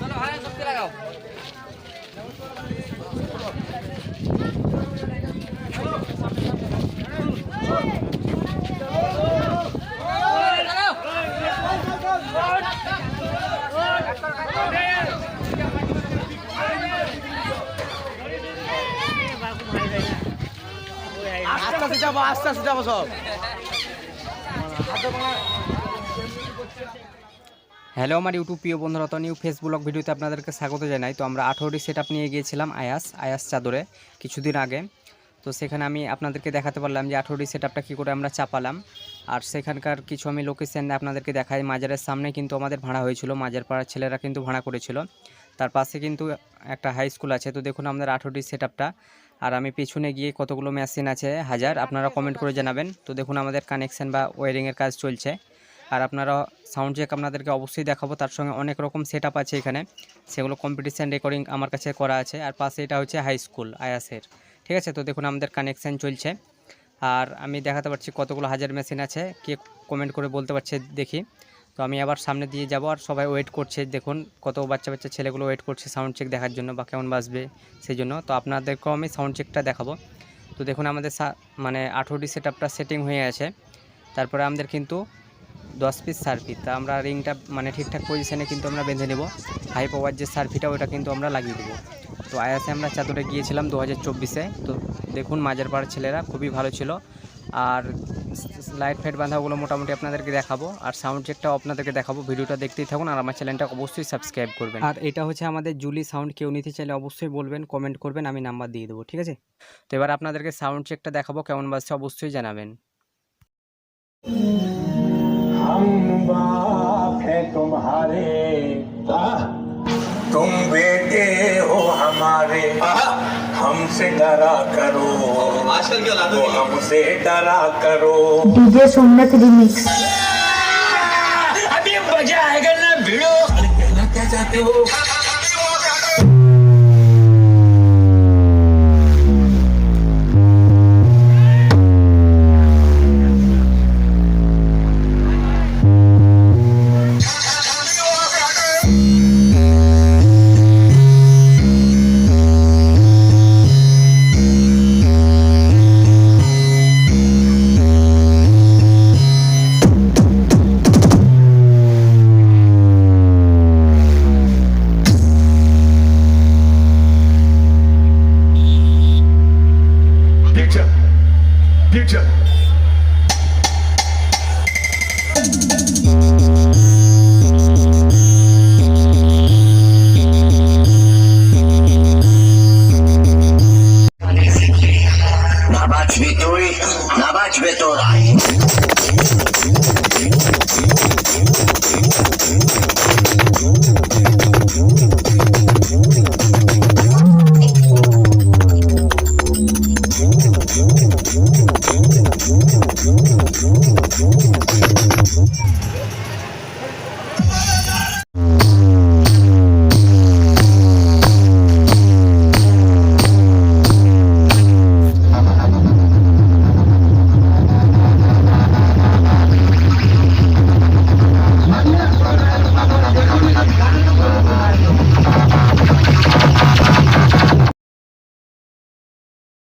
চলো ভাই সবকে লাগাও। আস্তে আস্তে যাবো সব। হ্যালো আমার ইউটিউব প্রিয় বন্ধুরা, তো নিউ ফেস ব্লগ ভিডিওতে আপনাদেরকে স্বাগত জানাই। তো আমরা 18টি সেটআপ নিয়ে গিয়েছিলাম আয়াস চাদরে কিছুদিন আগে। তো সেখানে আমি আপনাদেরকে দেখাতে পারলাম যে 18টি সেটআপটা কী করে আমরা চাপালাম। আর সেখানকার কিছু আমি লোকেশন আপনাদেরকে দেখাই। মাজারের সামনে কিন্তু আমাদের ভাড়া হয়েছিল, মাজার পাড়ার ছেলেরা কিন্তু ভাড়া করেছিল। তার পাশে কিন্তু একটা হাই স্কুল আছে। তো দেখুন আমাদের 18টি সেটআপটা। আর আমি পেছনে গিয়ে কতগুলো মেশিন আছে হাজার, আপনারা কমেন্ট করে জানাবেন। তো দেখুন আমাদের কানেকশান বা ওয়ারিংয়ের কাজ চলছে। আর আপনারা সাউন্ড চেক আপনাদেরকে অবশ্যই দেখাবো, তার সঙ্গে অনেক রকম সেটআপ আছে এখানে, সেগুলো কম্পিটিশান রেকর্ডিং আমার কাছে করা আছে। আর পাশে এটা হচ্ছে হাই স্কুল আয়াসের, ঠিক আছে। তো দেখুন আমাদের কানেকশান চলছে। আর আমি দেখাতে পারছি কতগুলো হাজার মেশিন আছে, কে কমেন্ট করে বলতে পারছে দেখি। তো আমি আবার সামনে দিয়ে যাব, আর সবাই ওয়েট করছে। দেখুন কত বাচ্চা ছেলেগুলো ওয়েট করছে সাউন্ড চেক দেখার জন্য বা কেমন বাজবে সেই জন্য। তো আপনাদেরকেও আমি সাউন্ড চেকটা দেখাবো। তো দেখুন আমাদের মানে 18টি সেটআপটা সেটিং হয়ে আছে। তারপরে আমাদের কিন্তু 10 পিস সার্ফি, তা আমরা রিংটা মানে ঠিকঠাক পজিশানে কিন্তু আমরা বেঁধে নেব। হাই পাওয়ার যে সার্ফিটা ওটা কিন্তু আমরা লাগিয়ে দেবো। তো আয়াসে আমরা চাদরে গিয়েছিলাম 2024-এ। তো দেখুন মাজার পাড়ার ছেলেরা খুবই ভালো ছিল। আর লাইট ফাইট বাঁধাগুলো মোটামুটি আপনাদেরকে দেখাবো, আর সাউন্ড চেকটাও আপনাদেরকে দেখাবো। ভিডিওটা দেখতেই থাকুন, আর আমার চ্যানেলটা অবশ্যই সাবস্ক্রাইব করবেন। আর এটা হচ্ছে আমাদের জুলি সাউন্ড, কেউ নিতে চাইলে অবশ্যই বলবেন, কমেন্ট করবেন, আমি নাম্বার দিয়ে দেবো, ঠিক আছে। তো এবার আপনাদেরকে সাউন্ড চেকটা দেখাবো, কেমন বাজছে অবশ্যই জানাবেন। हम बाप है तुम्हारे, तुम बेटे हो हमारे, हमसे डरा करो, तो हमसे डरा करो। डीजे सुन्नत रिमिक्स। अभी मजा आएगा ना भिड़ो। कहना क्या चाहते हो? Future. Nabać Vitorai.